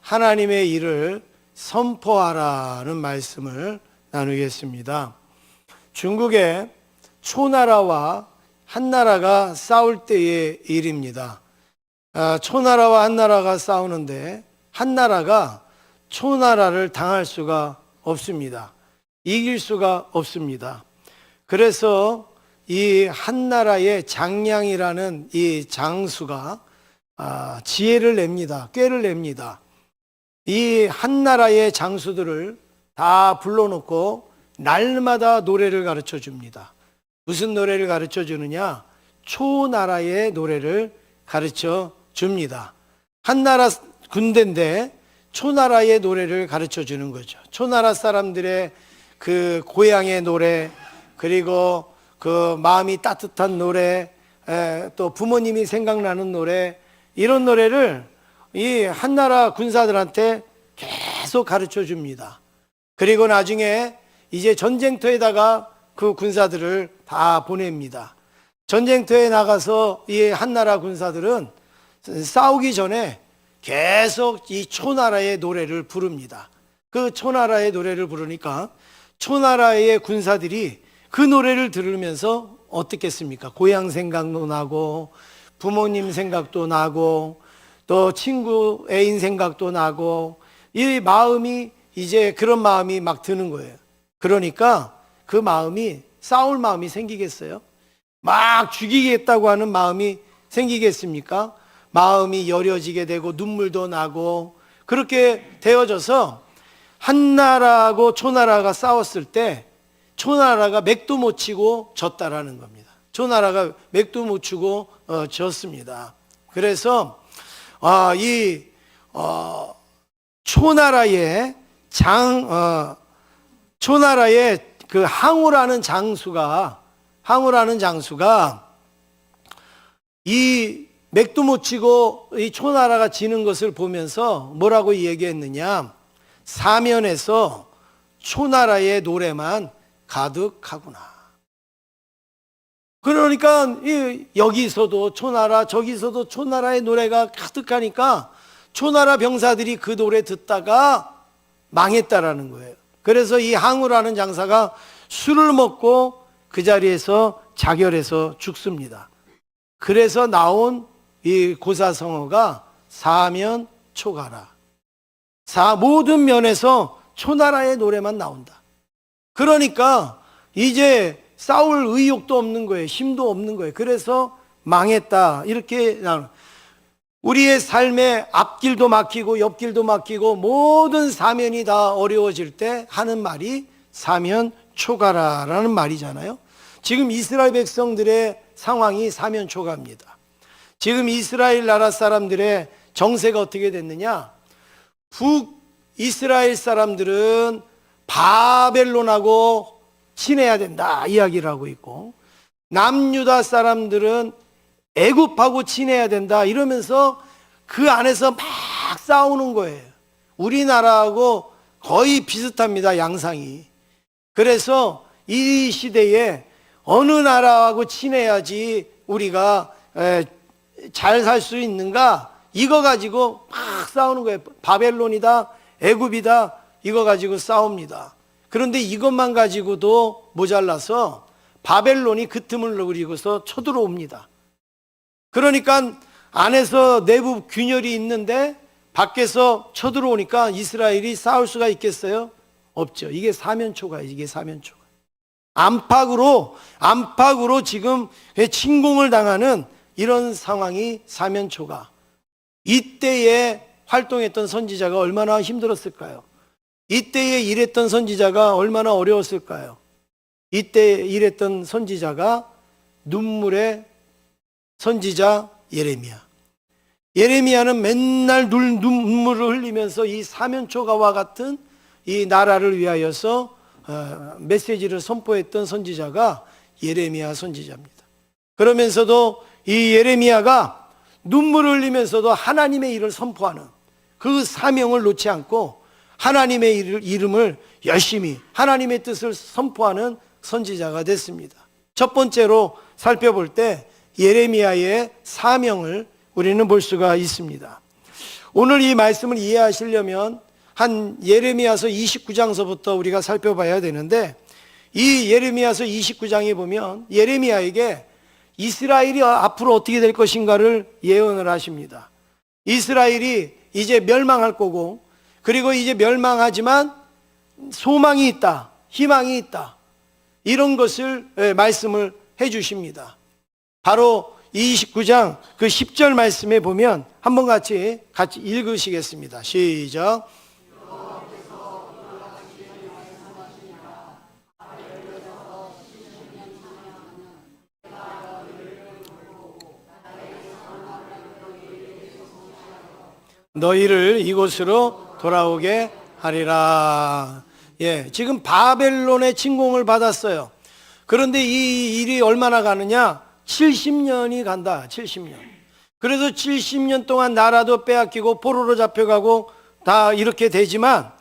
하나님의 일을 선포하라는 말씀을 나누겠습니다. 중국의 초나라와 한나라가 싸울 때의 일입니다. 초나라와 한나라가 싸우는데 한나라가 초나라를 당할 수가 없습니다. 이길 수가 없습니다. 그래서 이 한나라의 장량이라는 이 장수가 지혜를 냅니다. 꾀를 냅니다. 이 한나라의 장수들을 다 불러놓고 날마다 노래를 가르쳐 줍니다. 무슨 노래를 가르쳐 주느냐? 초나라의 노래를 가르쳐 줍니다. 한나라 군대인데 초나라의 노래를 가르쳐 주는 거죠. 초나라 사람들의 그 고향의 노래, 그리고 그 마음이 따뜻한 노래, 또 부모님이 생각나는 노래, 이런 노래를 이 한나라 군사들한테 계속 가르쳐 줍니다. 그리고 나중에 이제 전쟁터에다가 그 군사들을 다 보냅니다. 전쟁터에 나가서 이 한나라 군사들은 싸우기 전에 계속 이 초나라의 노래를 부릅니다. 그 초나라의 노래를 부르니까 초나라의 군사들이 그 노래를 들으면서 어떻겠습니까? 고향 생각도 나고 부모님 생각도 나고 또 친구 애인 생각도 나고 이 마음이 이제 그런 마음이 막 드는 거예요. 그러니까 그 마음이 싸울 마음이 생기겠어요? 막 죽이겠다고 하는 마음이 생기겠습니까? 마음이 여려지게 되고 눈물도 나고 그렇게 되어져서 한나라하고 초나라가 싸웠을 때 초나라가 맥도 못 치고 졌다라는 겁니다. 초나라가 맥도 못 치고 졌습니다. 그래서 초나라의 그 항우라는 장수가 이 맥도 못 치고 이 초나라가 지는 것을 보면서 뭐라고 얘기했느냐? 사면에서 초나라의 노래만 가득하구나. 그러니까 여기서도 초나라, 저기서도 초나라의 노래가 가득하니까 초나라 병사들이 그 노래 듣다가 망했다라는 거예요. 그래서 이 항우라는 장사가 술을 먹고 그 자리에서 자결해서 죽습니다. 그래서 나온 이 고사성어가 사면초가라. 모든 면에서 초나라의 노래만 나온다. 그러니까 이제 싸울 의욕도 없는 거예요. 힘도 없는 거예요. 그래서 망했다. 이렇게 나오는. 우리의 삶에 앞길도 막히고 옆길도 막히고 모든 사면이 다 어려워질 때 하는 말이 사면초가라라는 말이잖아요. 지금 이스라엘 백성들의 상황이 사면초가입니다. 지금 이스라엘 나라 사람들의 정세가 어떻게 됐느냐? 북이스라엘 사람들은 바벨론하고 친해야 된다 이야기를 하고 있고, 남유다 사람들은 애굽하고 친해야 된다 이러면서 그 안에서 막 싸우는 거예요. 우리나라하고 거의 비슷합니다, 양상이. 그래서 이 시대에 어느 나라하고 친해야지 우리가 잘 살 수 있는가, 이거 가지고 막 싸우는 거예요. 바벨론이다, 애굽이다, 이거 가지고 싸웁니다. 그런데 이것만 가지고도 모자라서 바벨론이 그 틈을 노리고서 쳐들어옵니다. 그러니까 안에서 내부 균열이 있는데 밖에서 쳐들어오니까 이스라엘이 싸울 수가 있겠어요? 없죠. 이게 사면초가예요. 이게 사면초가. 안팎으로 지금 침공을 당하는 이런 상황이 사면초가. 이때에 활동했던 선지자가 얼마나 힘들었을까요? 이때에 일했던 선지자가 얼마나 어려웠을까요? 이때 일했던 선지자가 눈물의 선지자 예레미야. 예레미야는 맨날 눈물을 흘리면서 이 사면초가와 같은 이 나라를 위하여서 메시지를 선포했던 선지자가 예레미야 선지자입니다. 그러면서도 이 예레미야가 눈물을 흘리면서도 하나님의 일을 선포하는 그 사명을 놓지 않고 하나님의 이름을 열심히 하나님의 뜻을 선포하는 선지자가 됐습니다. 첫 번째로 살펴볼 때 예레미야의 사명을 우리는 볼 수가 있습니다. 오늘 이 말씀을 이해하시려면 한 예레미야서 29장서부터 우리가 살펴봐야 되는데, 이 예레미야서 29장에 보면 예레미야에게 이스라엘이 앞으로 어떻게 될 것인가를 예언을 하십니다. 이스라엘이 이제 멸망할 거고, 그리고 이제 멸망하지만 소망이 있다, 희망이 있다, 이런 것을 말씀을 해 주십니다. 바로 29장 그 10절 말씀에 보면 한번 같이 읽으시겠습니다. 시작. 너희를 이곳으로 돌아오게 하리라. 예, 지금 바벨론의 침공을 받았어요. 그런데 이 일이 얼마나 가느냐? 70년이 간다. 70년. 그래서 70년 동안 나라도 빼앗기고 포로로 잡혀가고 다 이렇게 되지만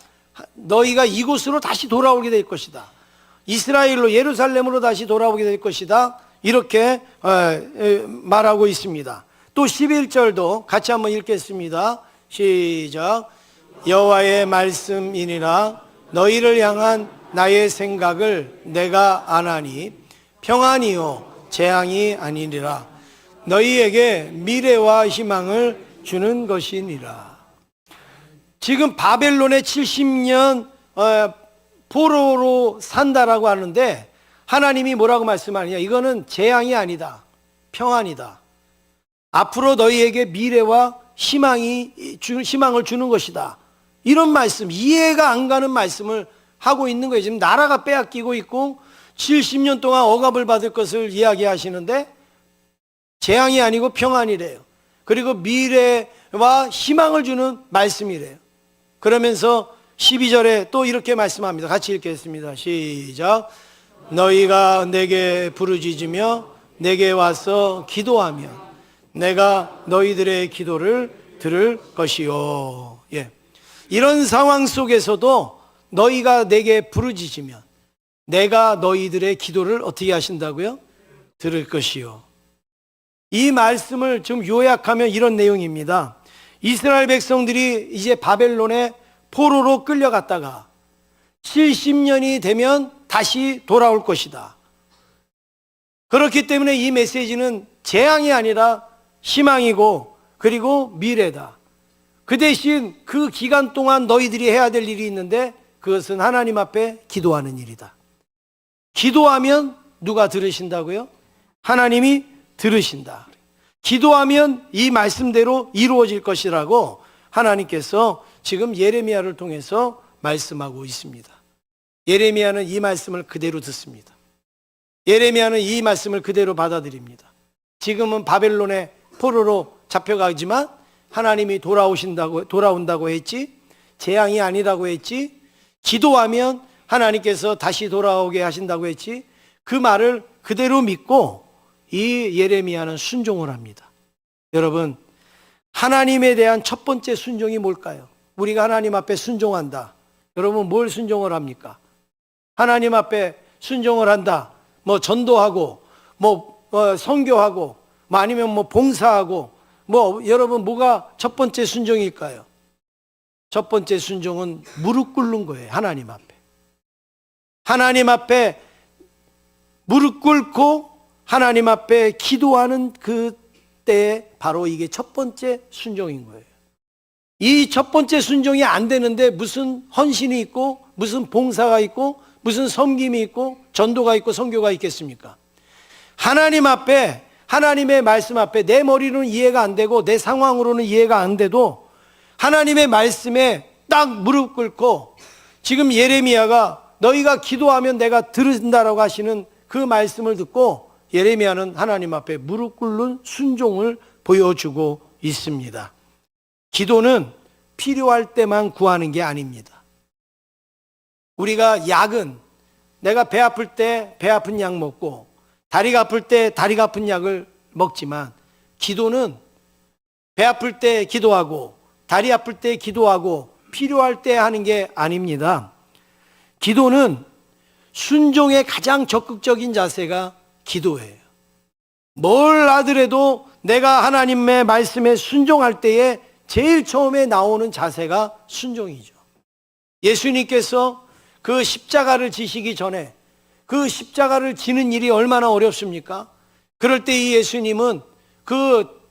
너희가 이곳으로 다시 돌아오게 될 것이다. 이스라엘로, 예루살렘으로 다시 돌아오게 될 것이다. 이렇게 말하고 있습니다. 또 11절도 같이 한번 읽겠습니다. 시작. 여호와의 말씀이니라. 너희를 향한 나의 생각을 내가 아나니 평안이요 재앙이 아니니라. 너희에게 미래와 희망을 주는 것이니라. 지금 바벨론의 70년 포로로 산다라고 하는데 하나님이 뭐라고 말씀하느냐? 이거는 재앙이 아니다, 평안이다. 앞으로 너희에게 미래와 희망을 주는 것이다. 이런 말씀, 이해가 안 가는 말씀을 하고 있는 거예요. 지금 나라가 빼앗기고 있고 70년 동안 억압을 받을 것을 이야기하시는데 재앙이 아니고 평안이래요. 그리고 미래와 희망을 주는 말씀이래요. 그러면서 12절에 또 이렇게 말씀합니다. 같이 읽겠습니다. 시작. 너희가 내게 부르짖으며 내게 와서 기도하면 내가 너희들의 기도를 들을 것이요. 예. 이런 상황 속에서도 너희가 내게 부르짖으면 내가 너희들의 기도를 어떻게 하신다고요? 들을 것이요. 이 말씀을 좀 요약하면 이런 내용입니다. 이스라엘 백성들이 이제 바벨론의 포로로 끌려갔다가 70년이 되면 다시 돌아올 것이다. 그렇기 때문에 이 메시지는 재앙이 아니라 희망이고 그리고 미래다. 그 대신 그 기간 동안 너희들이 해야 될 일이 있는데 그것은 하나님 앞에 기도하는 일이다. 기도하면 누가 들으신다고요? 하나님이 들으신다. 기도하면 이 말씀대로 이루어질 것이라고 하나님께서 지금 예레미야를 통해서 말씀하고 있습니다. 예레미야는 이 말씀을 그대로 듣습니다. 예레미야는 이 말씀을 그대로 받아들입니다. 지금은 바벨론의 포로로 잡혀가지만 하나님이 돌아온다고 했지, 재앙이 아니라고 했지, 기도하면 하나님께서 다시 돌아오게 하신다고 했지, 그 말을 그대로 믿고 이 예레미야는 순종을 합니다. 여러분, 하나님에 대한 첫 번째 순종이 뭘까요? 우리가 하나님 앞에 순종한다. 여러분, 뭘 순종을 합니까? 하나님 앞에 순종을 한다. 뭐 전도하고, 선교하고, 아니면 봉사하고, 여러분 뭐가 첫 번째 순종일까요? 첫 번째 순종은 무릎 꿇는 거예요. 하나님 앞에. 하나님 앞에 무릎 꿇고 하나님 앞에 기도하는 그때 바로 이게 첫 번째 순종인 거예요. 이 첫 번째 순종이 안 되는데 무슨 헌신이 있고 무슨 봉사가 있고 무슨 섬김이 있고 전도가 있고 선교가 있겠습니까? 하나님 앞에, 하나님의 말씀 앞에 내 머리로는 이해가 안 되고 내 상황으로는 이해가 안 돼도 하나님의 말씀에 딱 무릎 꿇고, 지금 예레미야가 너희가 기도하면 내가 들은다라고 하시는 그 말씀을 듣고 예레미야는 하나님 앞에 무릎 꿇는 순종을 보여주고 있습니다. 기도는 필요할 때만 구하는 게 아닙니다. 우리가 약은 내가 배 아플 때 배 아픈 약 먹고 다리가 아플 때 다리가 아픈 약을 먹지만, 기도는 배 아플 때 기도하고 다리 아플 때 기도하고 필요할 때 하는 게 아닙니다. 기도는 순종의 가장 적극적인 자세가 기도예요. 뭘 하더라도 내가 하나님의 말씀에 순종할 때에 제일 처음에 나오는 자세가 순종이죠. 예수님께서 그 십자가를 지시기 전에 그 십자가를 지는 일이 얼마나 어렵습니까? 그럴 때 이 예수님은 그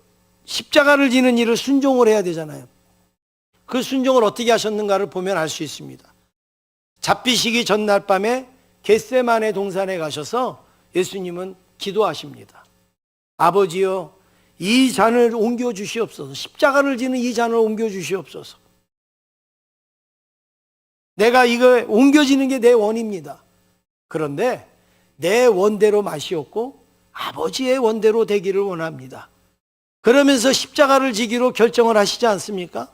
십자가를 지는 일을 순종을 해야 되잖아요. 그 순종을 어떻게 하셨는가를 보면 알 수 있습니다. 잡히시기 전날 밤에 겟세마네 동산에 가셔서 예수님은 기도하십니다. 아버지여, 이 잔을 옮겨 주시옵소서. 십자가를 지는 이 잔을 옮겨 주시옵소서. 내가 이거 옮겨지는 게 내 원입니다. 그런데 내 원대로 마시옵고 아버지의 원대로 되기를 원합니다. 그러면서 십자가를 지기로 결정을 하시지 않습니까?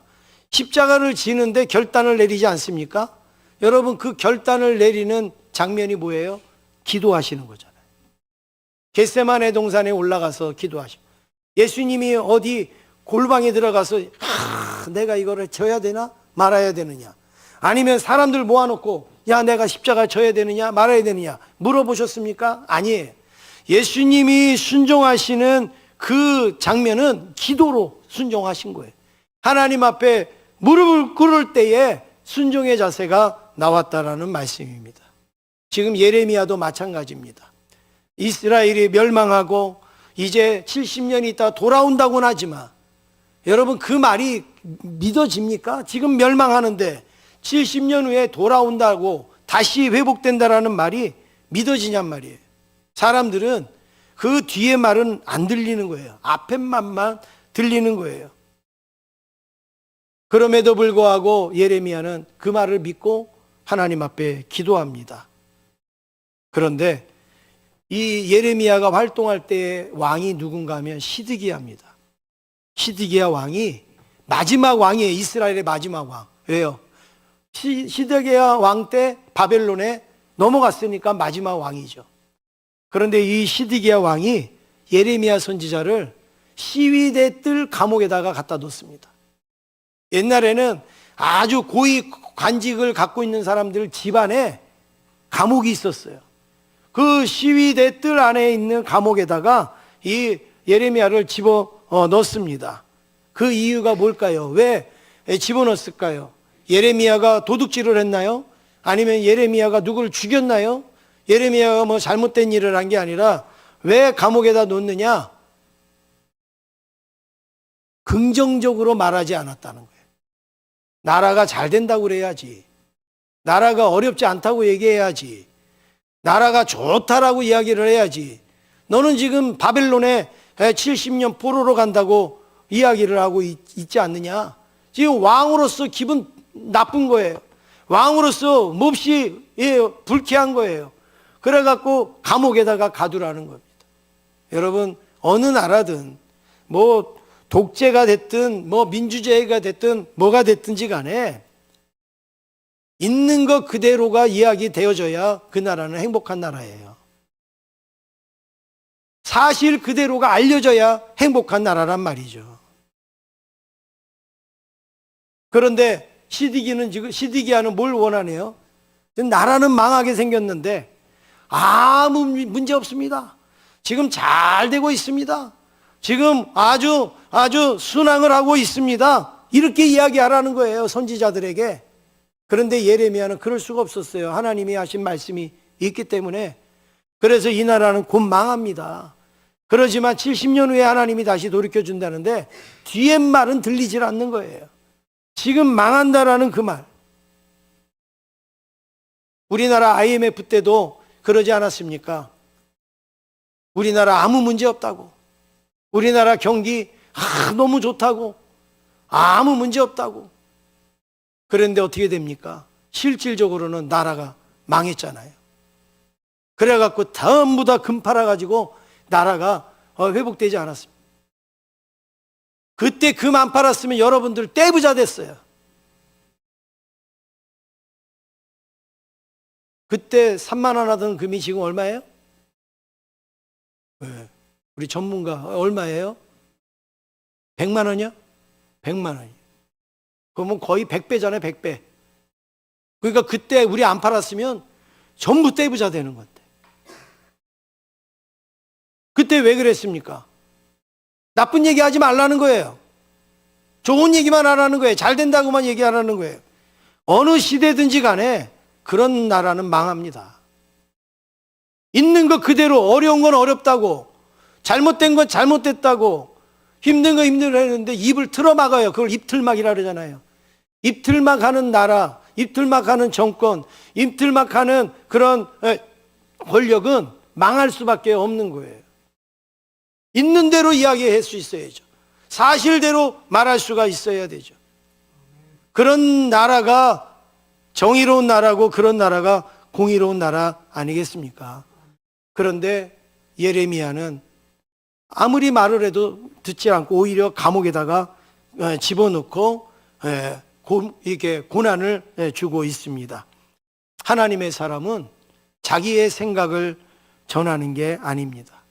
십자가를 지는데 결단을 내리지 않습니까? 여러분, 그 결단을 내리는 장면이 뭐예요? 기도하시는 거잖아요. 겟세마네 동산에 올라가서 기도하시고, 예수님이 어디 골방에 들어가서 내가 이거를 져야 되나 말아야 되느냐, 아니면 사람들 모아놓고 야 내가 십자가 져야 되느냐 말아야 되느냐 물어보셨습니까? 아니에요. 예수님이 순종하시는 그 장면은 기도로 순종하신 거예요. 하나님 앞에 무릎을 꿇을 때에 순종의 자세가 나왔다라는 말씀입니다. 지금 예레미야도 마찬가지입니다. 이스라엘이 멸망하고 이제 70년이 있다 돌아온다고는 하지만 여러분, 그 말이 믿어집니까? 지금 멸망하는데 70년 후에 돌아온다고 다시 회복된다라는 말이 믿어지냔 말이에요. 사람들은 그 뒤에 말은 안 들리는 거예요. 앞에 말만 들리는 거예요. 그럼에도 불구하고 예레미야는 그 말을 믿고 하나님 앞에 기도합니다. 그런데 이 예레미야가 활동할 때 왕이 누군가 하면 시드기야입니다. 시드기야 왕이 마지막 왕이에요. 이스라엘의 마지막 왕. 왜요? 시드기야 왕 때 바벨론에 넘어갔으니까 마지막 왕이죠. 그런데 이 시드기야 왕이 예레미야 선지자를 시위대 뜰 감옥에다가 갖다 놓습니다. 옛날에는 아주 고위 관직을 갖고 있는 사람들 집안에 감옥이 있었어요. 그 시위대 뜰 안에 있는 감옥에다가 이 예레미야를 집어 넣습니다. 그 이유가 뭘까요? 왜 집어넣었을까요? 예레미야가 도둑질을 했나요? 아니면 예레미야가 누구를 죽였나요? 예레미야가 뭐 잘못된 일을 한 게 아니라 왜 감옥에다 놓느냐? 긍정적으로 말하지 않았다는 거예요. 나라가 잘 된다고 그래야지. 나라가 어렵지 않다고 얘기해야지. 나라가 좋다라고 이야기를 해야지. 너는 지금 바벨론에 70년 포로로 간다고 이야기를 하고 있지 않느냐? 지금 왕으로서 기분 나쁜 거예요. 왕으로서 몹시 불쾌한 거예요. 그래갖고 감옥에다가 가두라는 겁니다. 여러분, 어느 나라든 뭐 독재가 됐든 뭐 민주주의가 됐든 뭐가 됐든지 간에 있는 것 그대로가 이야기되어져야 그 나라는 행복한 나라예요. 사실 그대로가 알려져야 행복한 나라란 말이죠. 그런데 시드기야는 뭘 원하네요? 나라는 망하게 생겼는데 아무 문제 없습니다. 지금 잘 되고 있습니다. 지금 아주 순항을 하고 있습니다. 이렇게 이야기하라는 거예요, 선지자들에게. 그런데 예레미야는 그럴 수가 없었어요. 하나님이 하신 말씀이 있기 때문에. 그래서 이 나라는 곧 망합니다. 그러지만 70년 후에 하나님이 다시 돌이켜준다는데 뒤에 말은 들리질 않는 거예요. 지금 망한다라는 그 말. 우리나라 IMF 때도 그러지 않았습니까? 우리나라 아무 문제 없다고. 우리나라 경기 너무 좋다고. 아무 문제 없다고. 그런데 어떻게 됩니까? 실질적으로는 나라가 망했잖아요. 그래갖고 전부 다 금 팔아가지고 나라가 회복되지 않았습니다. 그때 금 안 팔았으면 여러분들 떼부자 됐어요. 그때 3만 원 하던 금이 지금 얼마예요? 네. 우리 전문가 얼마예요? 100만 원이요? 100만 원이요. 그러면 거의 100배잖아요, 100배. 그러니까 그때 우리 안 팔았으면 전부 떼부자 되는 건데. 그때 왜 그랬습니까? 나쁜 얘기 하지 말라는 거예요. 좋은 얘기만 하라는 거예요. 잘 된다고만 얘기하라는 거예요. 어느 시대든지 간에 그런 나라는 망합니다. 있는 거 그대로, 어려운 건 어렵다고, 잘못된 건 잘못됐다고, 힘든 거 힘들어 했는데 입을 틀어막아요. 그걸 입틀막이라 그러잖아요. 입틀막하는 나라, 입틀막하는 정권, 입틀막하는 그런 권력은 망할 수밖에 없는 거예요. 있는 대로 이야기할 수 있어야죠. 사실대로 말할 수가 있어야 되죠. 그런 나라가 정의로운 나라고, 그런 나라가 공의로운 나라 아니겠습니까? 그런데 예레미야는 아무리 말을 해도 듣지 않고 오히려 감옥에다가 집어넣고 이렇게 고난을 주고 있습니다. 하나님의 사람은 자기의 생각을 전하는 게 아닙니다.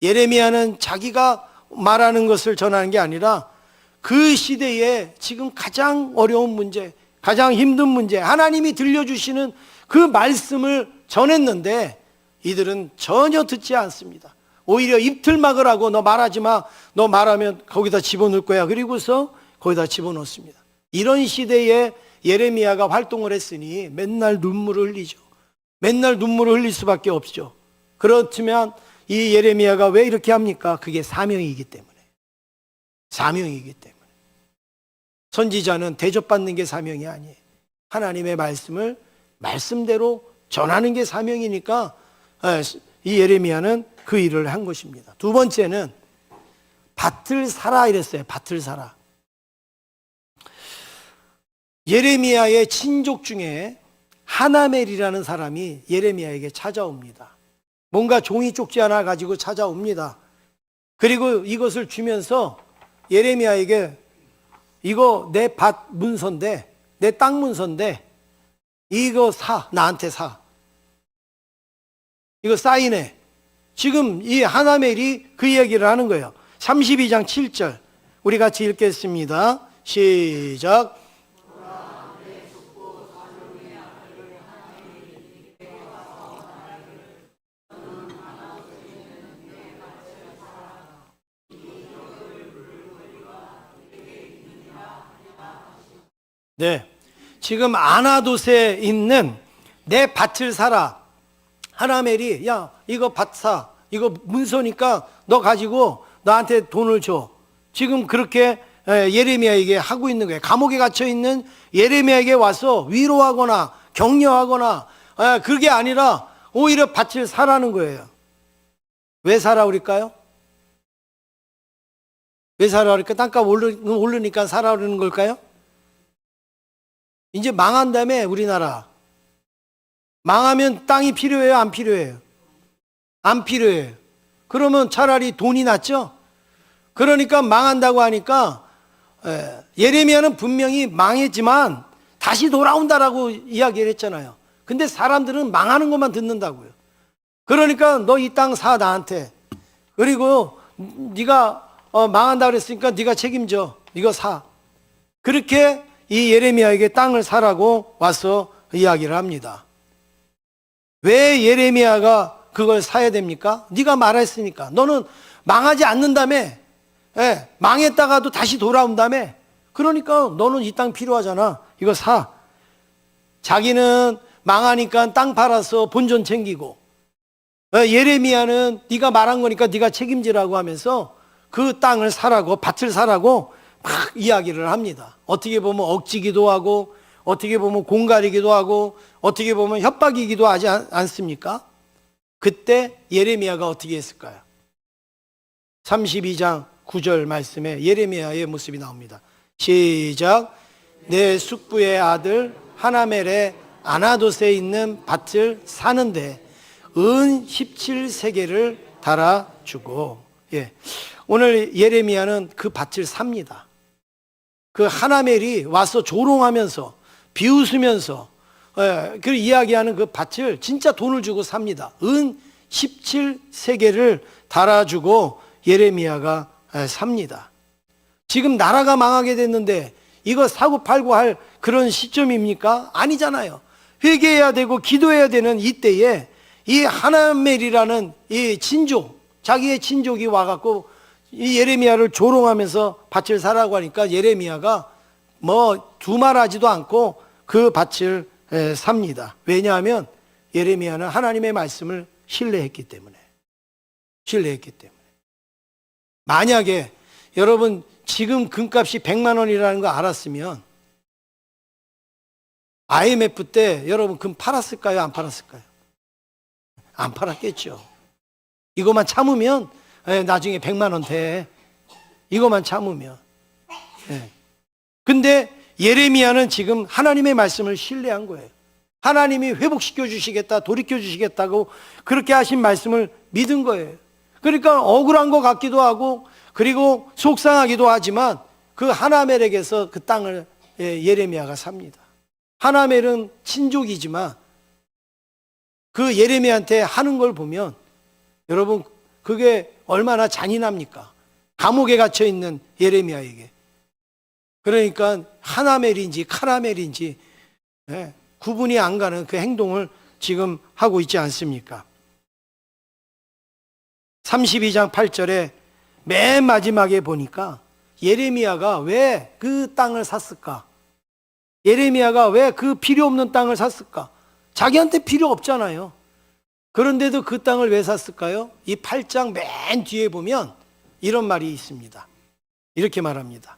예레미야는 자기가 말하는 것을 전하는 게 아니라 그 시대에 지금 가장 어려운 문제, 가장 힘든 문제, 하나님이 들려주시는 그 말씀을 전했는데 이들은 전혀 듣지 않습니다. 오히려 입틀막을 하고 너 말하지 마, 너 말하면 거기다 집어넣을 거야. 그리고서 거기다 집어넣습니다. 이런 시대에 예레미야가 활동을 했으니 맨날 눈물을 흘리죠. 맨날 눈물을 흘릴 수밖에 없죠. 그렇지만 이 예레미야가 왜 이렇게 합니까? 그게 사명이기 때문에. 사명이기 때문에. 선지자는 대접받는 게 사명이 아니에요. 하나님의 말씀을 말씀대로 전하는 게 사명이니까 이 예레미야는 그 일을 한 것입니다. 두 번째는 밭을 사라 이랬어요. 밭을 사라. 예레미야의 친족 중에 하나멜이라는 사람이 예레미야에게 찾아옵니다. 뭔가 종이 쪽지 하나 가지고 찾아옵니다. 그리고 이것을 주면서 예레미야에게 이거 내 밭 문서인데, 내 땅 문서인데 이거 사, 나한테 사. 이거 사인해. 지금 이 하나멜이 그 이야기를 하는 거예요. 32장 7절 우리 같이 읽겠습니다. 시작. 네, 지금 아나돗에 있는 내 밭을 사라. 하나멜이 야 이거 밭 사, 이거 문서니까 너 가지고 나한테 돈을 줘. 지금 그렇게 예레미야에게 하고 있는 거예요. 감옥에 갇혀 있는 예레미야에게 와서 위로하거나 격려하거나 그게 아니라 오히려 밭을 사라는 거예요. 왜 사라 그럴까요? 왜 사라 그럴까? 땅값 오르니까 사라 그러는 걸까요? 이제 망한 다음에 우리나라 망하면 땅이 필요해요? 안 필요해요? 안 필요해요. 그러면 차라리 돈이 낫죠? 그러니까 망한다고 하니까 예레미야는 분명히 망했지만 다시 돌아온다라고 이야기를 했잖아요. 근데 사람들은 망하는 것만 듣는다고요. 그러니까 너 이 땅 사 나한테. 그리고 네가 망한다 그랬으니까 네가 책임져. 이거 사. 그렇게 이 예레미야에게 땅을 사라고 와서 이야기를 합니다. 왜 예레미야가 그걸 사야 됩니까? 네가 말했으니까. 너는 망하지 않는다며. 망했다가도 다시 돌아온다며. 그러니까 너는 이 땅 필요하잖아. 이거 사. 자기는 망하니까 땅 팔아서 본전 챙기고, 예레미야는 네가 말한 거니까 네가 책임지라고 하면서 그 땅을 사라고, 밭을 사라고 막 이야기를 합니다. 어떻게 보면 억지기도 하고, 어떻게 보면 공갈이기도 하고, 어떻게 보면 협박이기도 하지 않습니까? 그때 예레미야가 어떻게 했을까요? 32장 9절 말씀에 예레미야의 모습이 나옵니다. 시작. 내 숙부의 아들 하나멜의 아나돗에 있는 밭을 사는데 은 17세겔을 달아주고. 오늘 예레미야는 그 밭을 삽니다. 그 하나멜이 와서 조롱하면서 비웃으면서 그 이야기하는 그 밭을 진짜 돈을 주고 삽니다. 은 17세겔을 달아주고 예레미야가 삽니다. 지금 나라가 망하게 됐는데 이거 사고 팔고 할 그런 시점입니까? 아니잖아요. 회개해야 되고 기도해야 되는 이때에 이 하나멜이라는 이 친족, 자기의 친족이 와갖고 이 예레미야를 조롱하면서 밭을 사라고 하니까 예레미야가 뭐 두말하지도 않고 그 밭을 삽니다. 왜냐하면 예레미야는 하나님의 말씀을 신뢰했기 때문에. 만약에 여러분 지금 금값이 100만 원이라는 거 알았으면 IMF 때 여러분 금 팔았을까요? 안 팔았을까요? 안 팔았겠죠. 이것만 참으면 나중에 100만 원 돼. 이것만 참으면. 근데 예레미야는 지금 하나님의 말씀을 신뢰한 거예요. 하나님이 회복시켜 주시겠다, 돌이켜 주시겠다고 그렇게 하신 말씀을 믿은 거예요. 그러니까 억울한 것 같기도 하고 그리고 속상하기도 하지만 그 하나멜에게서 그 땅을 예레미야가 삽니다. 하나멜은 친족이지만 그 예레미야한테 하는 걸 보면 여러분 그게 얼마나 잔인합니까? 감옥에 갇혀 있는 예레미야에게. 그러니까 하나멜인지 카라멜인지 구분이 안 가는 그 행동을 지금 하고 있지 않습니까? 32장 8절에 맨 마지막에 보니까 예레미야가 왜 그 땅을 샀을까? 예레미야가 왜 그 필요 없는 땅을 샀을까? 자기한테 필요 없잖아요. 그런데도 그 땅을 왜 샀을까요? 이 8장 맨 뒤에 보면 이런 말이 있습니다. 이렇게 말합니다.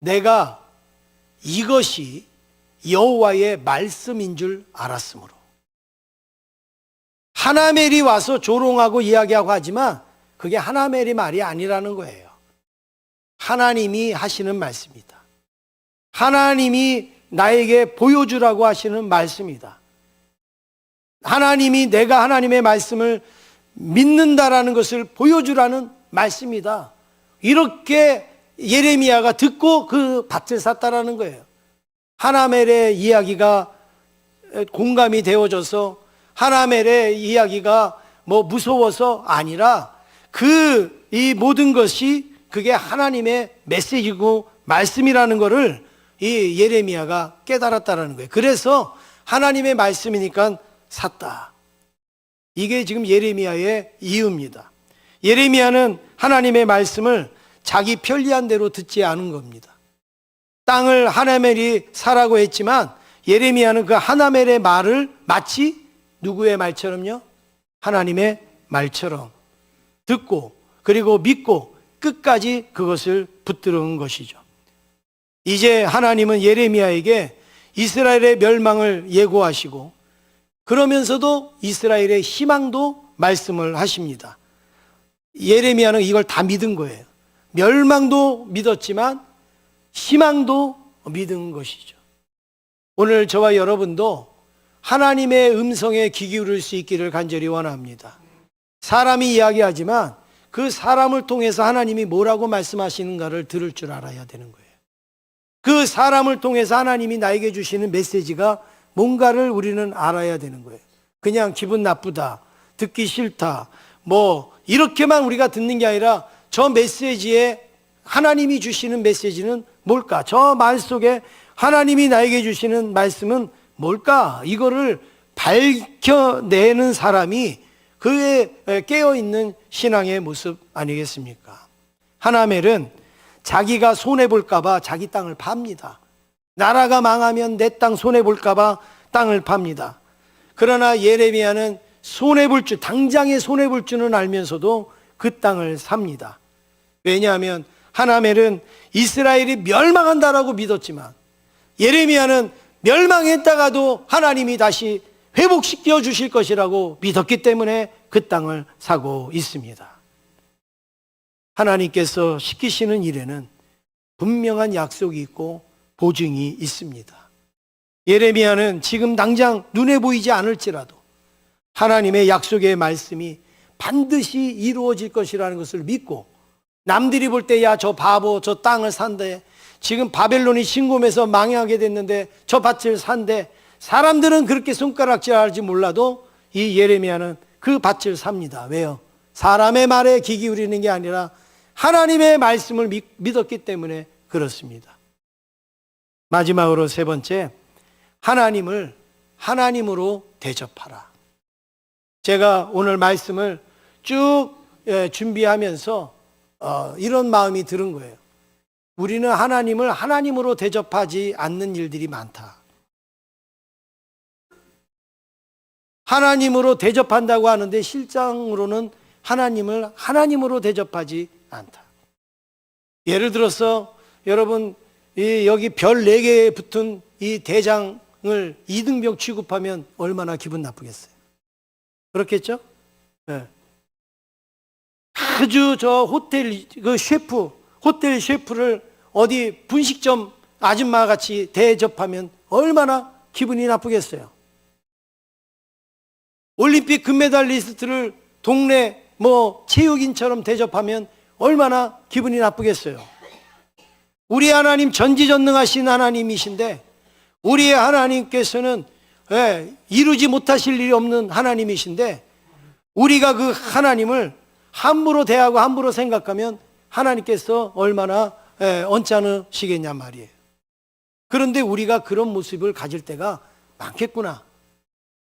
내가 이것이 여호와의 말씀인 줄 알았으므로. 하나멜이 와서 조롱하고 이야기하고 하지만 그게 하나멜이 말이 아니라는 거예요. 하나님이 하시는 말씀이다. 하나님이 나에게 보여주라고 하시는 말씀이다. 하나님이 내가 하나님의 말씀을 믿는다라는 것을 보여주라는 말씀이다. 이렇게 예레미야가 듣고 그 밭을 샀다라는 거예요. 하나멜의 이야기가 공감이 되어져서 하나멜의 이야기가 뭐 무서워서 아니라 이 모든 것이 그게 하나님의 메시지고 말씀이라는 것을 이 예레미야가 깨달았다라는 거예요. 그래서 하나님의 말씀이니까 샀다. 이게 지금 예레미야의 이유입니다. 예레미야는 하나님의 말씀을 자기 편리한 대로 듣지 않은 겁니다. 땅을 하나멜이 사라고 했지만 예레미야는 그 하나멜의 말을 마치 누구의 말처럼요? 하나님의 말처럼 듣고 그리고 믿고 끝까지 그것을 붙들은 것이죠. 이제 하나님은 예레미야에게 이스라엘의 멸망을 예고하시고 그러면서도 이스라엘의 희망도 말씀을 하십니다. 예레미야는 이걸 다 믿은 거예요. 멸망도 믿었지만 희망도 믿은 것이죠. 오늘 저와 여러분도 하나님의 음성에 귀 기울일 수 있기를 간절히 원합니다. 사람이 이야기하지만 그 사람을 통해서 하나님이 뭐라고 말씀하시는가를 들을 줄 알아야 되는 거예요. 그 사람을 통해서 하나님이 나에게 주시는 메시지가 뭔가를 우리는 알아야 되는 거예요. 그냥 기분 나쁘다, 듣기 싫다, 뭐 이렇게만 우리가 듣는 게 아니라 저 메시지에 하나님이 주시는 메시지는 뭘까? 저 말 속에 하나님이 나에게 주시는 말씀은 뭘까? 이거를 밝혀내는 사람이 그의 깨어있는 신앙의 모습 아니겠습니까? 하나멜은 자기가 손해볼까 봐 자기 땅을 팝니다. 나라가 망하면 내 땅 손해볼까 봐 땅을 팝니다. 그러나 예레미야는 당장에 손해볼 줄은 알면서도 그 땅을 삽니다. 왜냐하면 하나멜은 이스라엘이 멸망한다라고 믿었지만 예레미야는 멸망했다가도 하나님이 다시 회복시켜 주실 것이라고 믿었기 때문에 그 땅을 사고 있습니다. 하나님께서 시키시는 일에는 분명한 약속이 있고 보증이 있습니다. 예레미야는 지금 당장 눈에 보이지 않을지라도 하나님의 약속의 말씀이 반드시 이루어질 것이라는 것을 믿고 남들이 볼 때 야, 저 바보 저 땅을 산대, 지금 바벨론이 침공해서 망하게 됐는데 저 밭을 산대, 사람들은 그렇게 손가락질할지 몰라도 이 예레미야는 그 밭을 삽니다. 왜요? 사람의 말에 귀 기울이는 게 아니라 하나님의 말씀을 믿었기 때문에 그렇습니다. 마지막으로 세 번째, 하나님을 하나님으로 대접하라. 제가 오늘 말씀을 쭉 준비하면서 이런 마음이 드는 거예요. 우리는 하나님을 하나님으로 대접하지 않는 일들이 많다. 하나님으로 대접한다고 하는데 실상으로는 하나님을 하나님으로 대접하지 않다. 예를 들어서 여러분 여기 별 4개 붙은 이 대장을 2등병 취급하면 얼마나 기분 나쁘겠어요. 그렇겠죠? 네. 아주 저 호텔 호텔 셰프를 어디 분식점 아줌마 같이 대접하면 얼마나 기분이 나쁘겠어요. 올림픽 금메달리스트를 동네 체육인처럼 대접하면 얼마나 기분이 나쁘겠어요. 우리 하나님 전지전능하신 하나님이신데 우리의 하나님께서는 이루지 못하실 일이 없는 하나님이신데 우리가 그 하나님을 함부로 대하고 함부로 생각하면 하나님께서 얼마나 언짢으시겠냐 말이에요. 그런데 우리가 그런 모습을 가질 때가 많겠구나.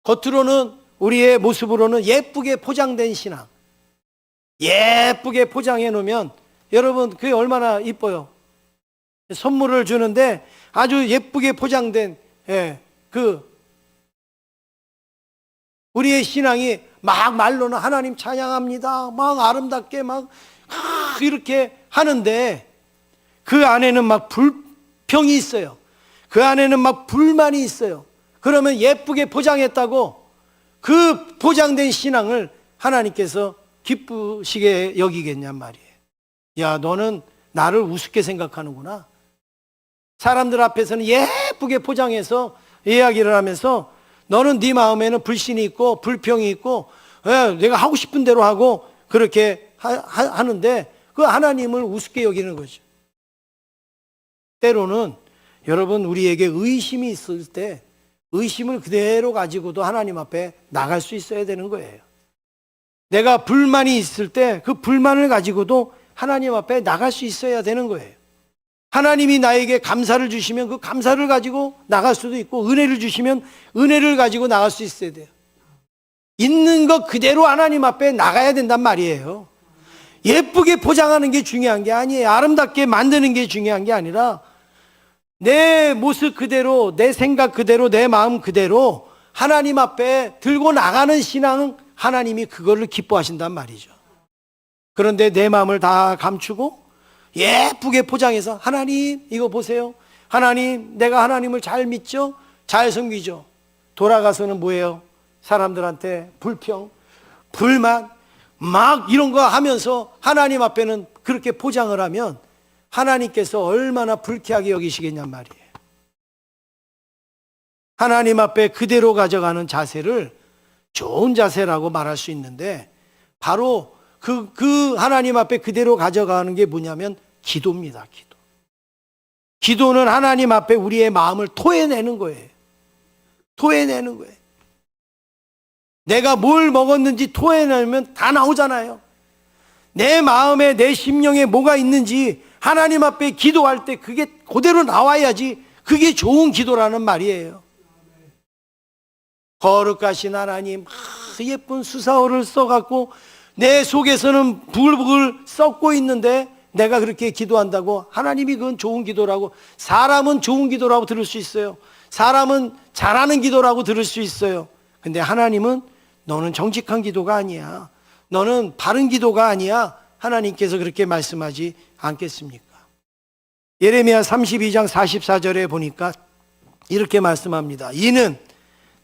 겉으로는 우리의 모습으로는 예쁘게 포장된 신앙, 예쁘게 포장해 놓으면 여러분 그게 얼마나 이뻐요. 선물을 주는데 아주 예쁘게 포장된 우리의 신앙이 막 말로는 하나님 찬양합니다, 막 아름답게 막 이렇게 하는데 그 안에는 막 불평이 있어요. 그 안에는 막 불만이 있어요. 그러면 예쁘게 포장했다고 그 포장된 신앙을 하나님께서 기쁘시게 여기겠냔 말이에요. 야, 너는 나를 우습게 생각하는구나. 사람들 앞에서는 예쁘게 포장해서 이야기를 하면서 너는 네 마음에는 불신이 있고 불평이 있고 내가 하고 싶은 대로 하고 그렇게 하는데 그 하나님을 우습게 여기는 거죠. 때로는 여러분 우리에게 의심이 있을 때 의심을 그대로 가지고도 하나님 앞에 나갈 수 있어야 되는 거예요. 내가 불만이 있을 때 그 불만을 가지고도 하나님 앞에 나갈 수 있어야 되는 거예요. 하나님이 나에게 감사를 주시면 그 감사를 가지고 나갈 수도 있고 은혜를 주시면 은혜를 가지고 나갈 수 있어야 돼요. 있는 것 그대로 하나님 앞에 나가야 된단 말이에요. 예쁘게 포장하는 게 중요한 게 아니에요. 아름답게 만드는 게 중요한 게 아니라 내 모습 그대로, 내 생각 그대로, 내 마음 그대로 하나님 앞에 들고 나가는 신앙은 하나님이 그거를 기뻐하신단 말이죠. 그런데 내 마음을 다 감추고 예쁘게 포장해서 하나님 이거 보세요. 하나님 내가 하나님을 잘 믿죠? 잘 섬기죠? 돌아가서는 뭐예요? 사람들한테 불평, 불만 막 이런 거 하면서 하나님 앞에는 그렇게 포장을 하면 하나님께서 얼마나 불쾌하게 여기시겠냔 말이에요. 하나님 앞에 그대로 가져가는 자세를 좋은 자세라고 말할 수 있는데 바로 그 하나님 앞에 그대로 가져가는 게 뭐냐면 기도입니다. 기도는 하나님 앞에 우리의 마음을 토해내는 거예요. 토해내는 거예요. 내가 뭘 먹었는지 토해내면 다 나오잖아요. 내 마음에 내 심령에 뭐가 있는지 하나님 앞에 기도할 때 그게 그대로 나와야지 그게 좋은 기도라는 말이에요. 거룩하신 하나님, 예쁜 수사어를 써갖고 내 속에서는 부글부글 썩고 있는데 내가 그렇게 기도한다고 하나님이 그건 좋은 기도라고, 사람은 좋은 기도라고 들을 수 있어요. 사람은 잘하는 기도라고 들을 수 있어요. 근데 하나님은 너는 정직한 기도가 아니야, 너는 바른 기도가 아니야, 하나님께서 그렇게 말씀하지 않겠습니까? 예레미야 32장 44절에 보니까 이렇게 말씀합니다. 이는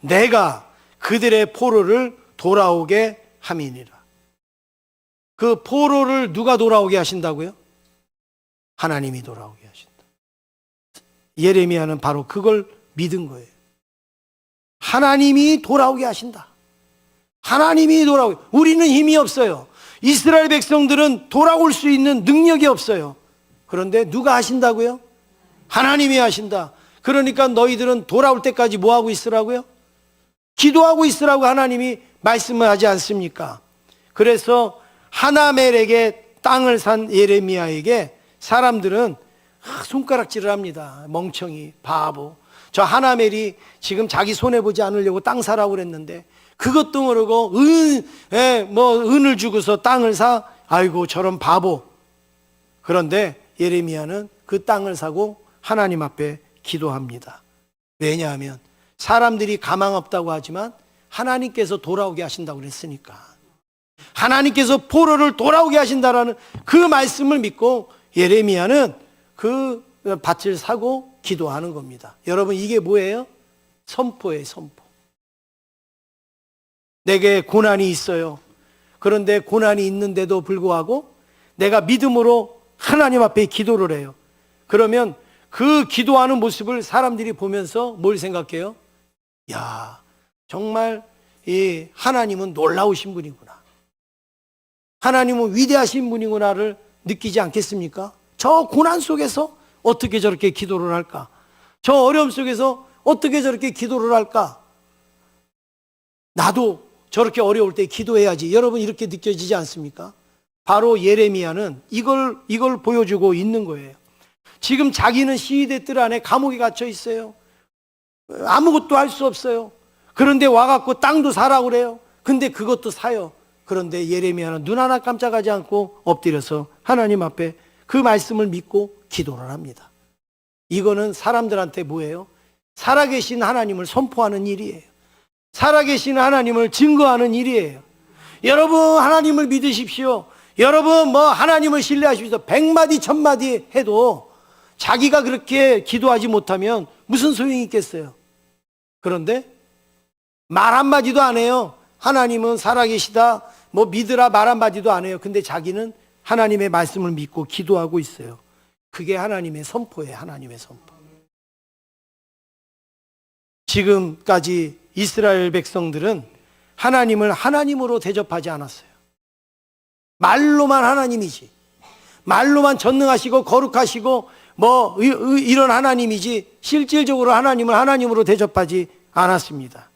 내가 그들의 포로를 돌아오게 함이니라. 그 포로를 누가 돌아오게 하신다고요? 하나님이 돌아오게 하신다. 예레미야는 바로 그걸 믿은 거예요. 하나님이 돌아오게 하신다. 하나님이 돌아오게. 우리는 힘이 없어요. 이스라엘 백성들은 돌아올 수 있는 능력이 없어요. 그런데 누가 하신다고요? 하나님이 하신다. 그러니까 너희들은 돌아올 때까지 뭐 하고 있으라고요? 기도하고 있으라고 하나님이 말씀을 하지 않습니까? 그래서 하나멜에게 땅을 산 예레미야에게 사람들은 손가락질을 합니다. 멍청이, 바보. 저 하나멜이 지금 자기 손해보지 않으려고 땅 사라고 그랬는데 그것도 모르고 은을 주고서 땅을 사? 아이고 저런 바보. 그런데 예레미야는 그 땅을 사고 하나님 앞에 기도합니다. 왜냐하면 사람들이 가망 없다고 하지만 하나님께서 돌아오게 하신다고 그랬으니까. 하나님께서 포로를 돌아오게 하신다라는 그 말씀을 믿고 예레미야는 그 밭을 사고 기도하는 겁니다. 여러분, 이게 뭐예요? 선포예요, 선포. 내게 고난이 있어요. 그런데 고난이 있는데도 불구하고 내가 믿음으로 하나님 앞에 기도를 해요. 그러면 그 기도하는 모습을 사람들이 보면서 뭘 생각해요? 야, 정말 이 하나님은 놀라우신 분이구나. 하나님은 위대하신 분이구나를 느끼지 않겠습니까? 저 고난 속에서 어떻게 저렇게 기도를 할까? 저 어려움 속에서 어떻게 저렇게 기도를 할까? 나도 저렇게 어려울 때 기도해야지. 여러분, 이렇게 느껴지지 않습니까? 바로 예레미야는 이걸 보여주고 있는 거예요. 지금 자기는 시위대 뜰 안에 감옥에 갇혀 있어요. 아무것도 할 수 없어요. 그런데 와갖고 땅도 사라고 그래요. 근데 그것도 사요. 그런데 예레미야는 눈 하나 깜짝하지 않고 엎드려서 하나님 앞에 그 말씀을 믿고 기도를 합니다. 이거는 사람들한테 뭐예요? 살아계신 하나님을 선포하는 일이에요. 살아계신 하나님을 증거하는 일이에요. 여러분, 하나님을 믿으십시오. 여러분, 하나님을 신뢰하십시오. 100마디 1000마디 해도 자기가 그렇게 기도하지 못하면 무슨 소용이 있겠어요? 그런데 말 한마디도 안 해요. 하나님은 살아계시다, 믿으라 말 한마디도 안 해요. 근데 자기는 하나님의 말씀을 믿고 기도하고 있어요. 그게 하나님의 선포예요. 하나님의 선포. 지금까지 이스라엘 백성들은 하나님을 하나님으로 대접하지 않았어요. 말로만 하나님이지, 말로만 전능하시고 거룩하시고 이런 하나님이지 실질적으로 하나님을 하나님으로 대접하지 않았습니다.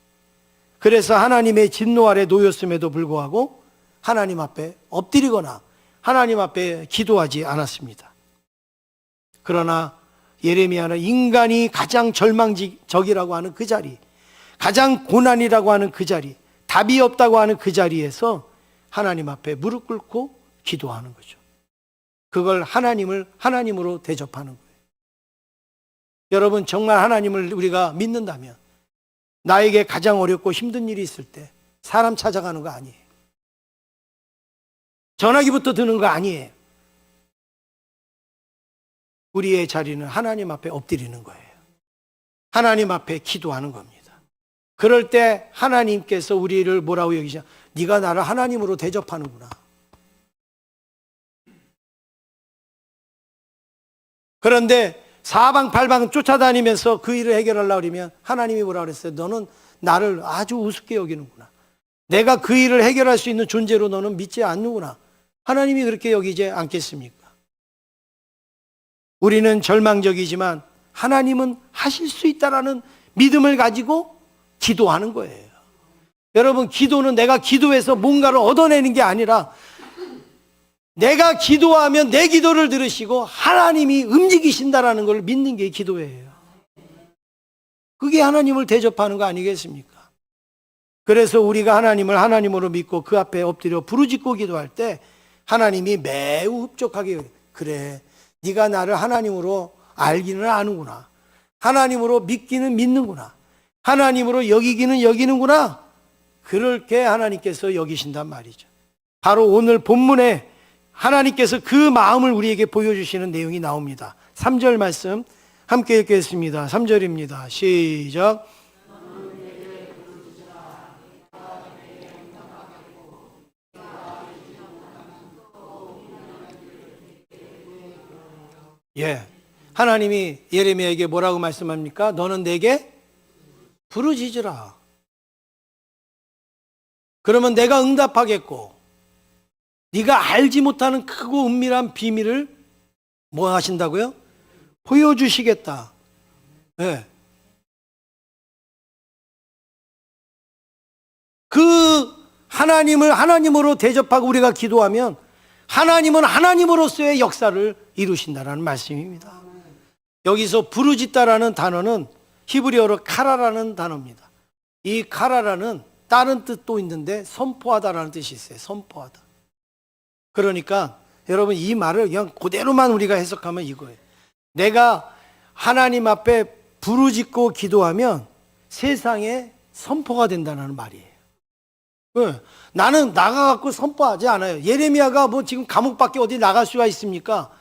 그래서 하나님의 진노 아래 놓였음에도 불구하고 하나님 앞에 엎드리거나 하나님 앞에 기도하지 않았습니다. 그러나 예레미야는 인간이 가장 절망적이라고 하는 그 자리, 가장 고난이라고 하는 그 자리, 답이 없다고 하는 그 자리에서 하나님 앞에 무릎 꿇고 기도하는 거죠. 그걸 하나님을 하나님으로 대접하는 거예요. 여러분, 정말 하나님을 우리가 믿는다면 나에게 가장 어렵고 힘든 일이 있을 때 사람 찾아가는 거 아니에요. 전화기부터 드는 거 아니에요. 우리의 자리는 하나님 앞에 엎드리는 거예요. 하나님 앞에 기도하는 겁니다. 그럴 때 하나님께서 우리를 뭐라고 여기죠? 네가 나를 하나님으로 대접하는구나. 그런데 사방팔방 쫓아다니면서 그 일을 해결하려고 그러면 하나님이 뭐라고 그랬어요? 너는 나를 아주 우습게 여기는구나. 내가 그 일을 해결할 수 있는 존재로 너는 믿지 않는구나. 하나님이 그렇게 여기지 않겠습니까? 우리는 절망적이지만 하나님은 하실 수 있다라는 믿음을 가지고 기도하는 거예요. 여러분, 기도는 내가 기도해서 뭔가를 얻어내는 게 아니라 내가 기도하면 내 기도를 들으시고 하나님이 움직이신다라는 걸 믿는 게 기도예요. 그게 하나님을 대접하는 거 아니겠습니까? 그래서 우리가 하나님을 하나님으로 믿고 그 앞에 엎드려 부르짖고 기도할 때 하나님이 매우 흡족하게, 그래, 네가 나를 하나님으로 알기는 아는구나, 하나님으로 믿기는 믿는구나, 하나님으로 여기기는 여기는구나, 그렇게 하나님께서 여기신단 말이죠. 바로 오늘 본문에 하나님께서 그 마음을 우리에게 보여주시는 내용이 나옵니다. 3절 말씀 함께 읽겠습니다. 3절입니다. 시작. 예, 하나님이 예레미야에게 뭐라고 말씀합니까? 너는 내게 부르짖으라. 그러면 내가 응답하겠고 네가 알지 못하는 크고 은밀한 비밀을 뭐 하신다고요? 보여주시겠다. 네. 그 하나님을 하나님으로 대접하고 우리가 기도하면 하나님은 하나님으로서의 역사를 이루신다라는 말씀입니다. 여기서 부르짖다라는 단어는 히브리어로 카라라는 단어입니다. 이 카라라는 다른 뜻도 있는데 선포하다라는 뜻이 있어요. 선포하다. 그러니까 여러분 이 말을 그냥 그대로만 우리가 해석하면 이거예요. 내가 하나님 앞에 부르짖고 기도하면 세상에 선포가 된다는 말이에요. 네. 나는 나가갖고 선포하지 않아요. 예레미야가 뭐 지금 감옥 밖에 어디 나갈 수가 있습니까?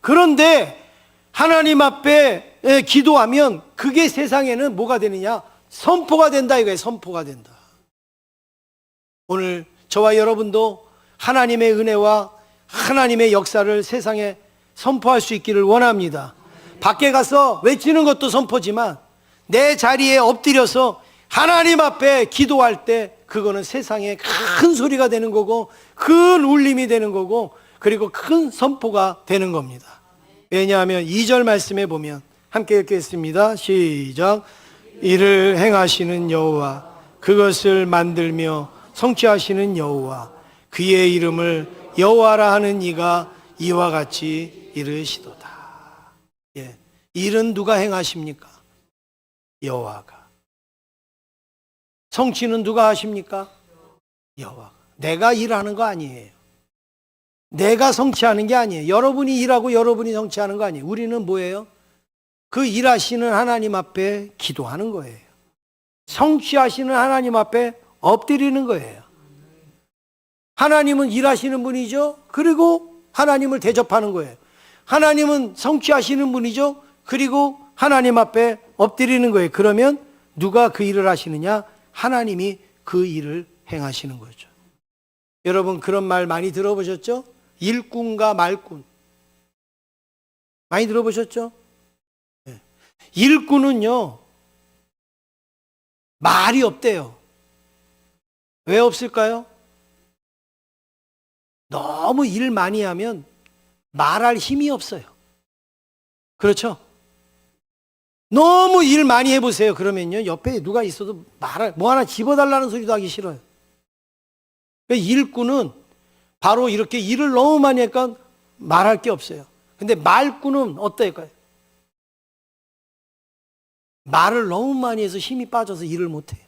그런데 하나님 앞에 기도하면 그게 세상에는 뭐가 되느냐? 선포가 된다 이거예요. 선포가 된다. 오늘 저와 여러분도 하나님의 은혜와 하나님의 역사를 세상에 선포할 수 있기를 원합니다. 밖에 가서 외치는 것도 선포지만 내 자리에 엎드려서 하나님 앞에 기도할 때 그거는 세상에 큰 소리가 되는 거고 큰 울림이 되는 거고 그리고 큰 선포가 되는 겁니다. 왜냐하면 2절 말씀에 보면 함께 읽겠습니다. 시작. 이를 행하시는 여호와 그것을 만들며 성취하시는 여호와 그의 이름을 여호와라 하는 이가 이와 같이 이르시도다. 예. 일은 누가 행하십니까? 여호와가. 성취는 누가 하십니까? 여호와가. 내가 일하는 거 아니에요. 내가 성취하는 게 아니에요. 여러분이 일하고 여러분이 성취하는 거 아니에요. 우리는 뭐예요? 그 일하시는 하나님 앞에 기도하는 거예요. 성취하시는 하나님 앞에 엎드리는 거예요. 하나님은 일하시는 분이죠. 그리고 하나님을 대접하는 거예요. 하나님은 성취하시는 분이죠. 그리고 하나님 앞에 엎드리는 거예요. 그러면 누가 그 일을 하시느냐? 하나님이 그 일을 행하시는 거죠. 여러분 그런 말 많이 들어보셨죠? 일꾼과 말꾼. 많이 들어보셨죠? 네. 일꾼은요, 말이 없대요. 왜 없을까요? 너무 일 많이 하면 말할 힘이 없어요. 그렇죠? 너무 일 많이 해보세요. 그러면요, 옆에 누가 있어도 뭐 하나 집어달라는 소리도 하기 싫어요. 일꾼은 바로 이렇게 일을 너무 많이 하니까 말할 게 없어요. 근데 말꾼은 어떨까요? 말을 너무 많이 해서 힘이 빠져서 일을 못해요.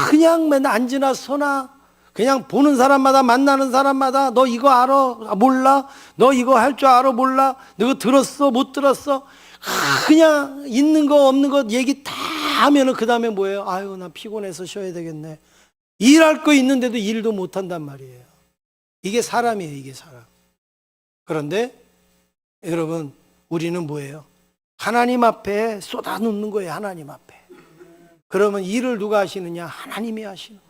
그냥 맨날 앉으나 서나 그냥 보는 사람마다 만나는 사람마다 너 이거 알아? 몰라? 너 이거 할 줄 알아? 몰라? 너 이거 들었어? 못 들었어? 그냥 있는 거 없는 거 얘기 다 하면은 그 다음에 뭐예요? 아유 나 피곤해서 쉬어야 되겠네. 일할 거 있는데도 일도 못 한단 말이에요. 이게 사람이에요. 이게 사람. 그런데 여러분 우리는 뭐예요? 하나님 앞에 쏟아놓는 거예요. 하나님 앞에. 그러면 일을 누가 하시느냐? 하나님이 하시는 거예요.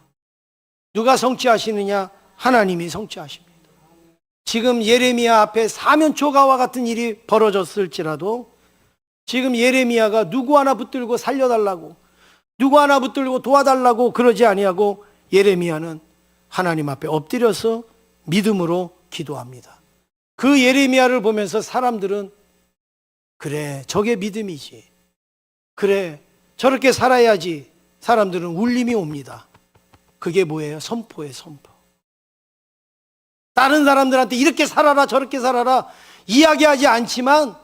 누가 성취하시느냐? 하나님이 성취하십니다. 지금 예레미야 앞에 사면초가와 같은 일이 벌어졌을지라도 지금 예레미야가 누구 하나 붙들고 살려달라고 누구 하나 붙들고 도와달라고 그러지 아니하고 예레미야는 하나님 앞에 엎드려서 믿음으로 기도합니다. 그 예레미야를 보면서 사람들은 그래 저게 믿음이지. 그래 저렇게 살아야지. 사람들은 울림이 옵니다. 그게 뭐예요? 선포예요. 선포. 다른 사람들한테 이렇게 살아라 저렇게 살아라 이야기하지 않지만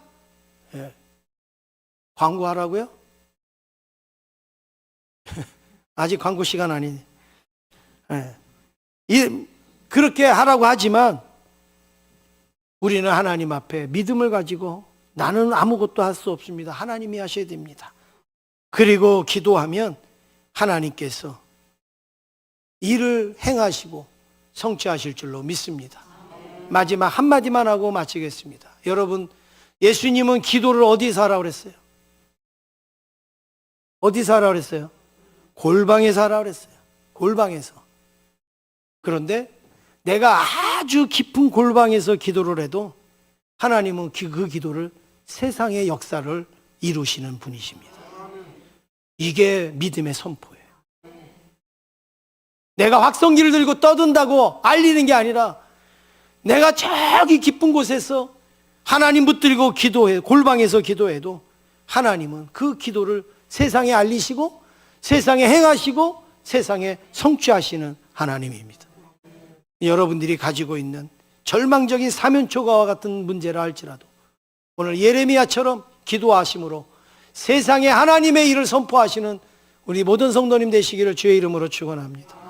광고하라고요? 아직 광고 시간 아니네. 그렇게 하라고 하지만 우리는 하나님 앞에 믿음을 가지고 나는 아무것도 할 수 없습니다. 하나님이 하셔야 됩니다. 그리고 기도하면 하나님께서 일을 행하시고 성취하실 줄로 믿습니다. 마지막 한마디만 하고 마치겠습니다. 여러분, 예수님은 기도를 어디서 하라고 그랬어요? 어디서 하라고 그랬어요? 골방에서 하라고 그랬어요. 골방에서. 그런데 내가 아주 깊은 골방에서 기도를 해도 하나님은 그 기도를 세상의 역사를 이루시는 분이십니다. 이게 믿음의 선포예요. 내가 확성기를 들고 떠든다고 알리는 게 아니라 내가 저기 깊은 곳에서 하나님 붙들고 기도해 골방에서 기도해도 하나님은 그 기도를 세상에 알리시고 세상에 행하시고 세상에 성취하시는 하나님입니다. 여러분들이 가지고 있는 절망적인 사면초가와 같은 문제라 할지라도 오늘 예레미야처럼 기도하심으로 세상에 하나님의 일을 선포하시는 우리 모든 성도님 되시기를 주의 이름으로 축원합니다.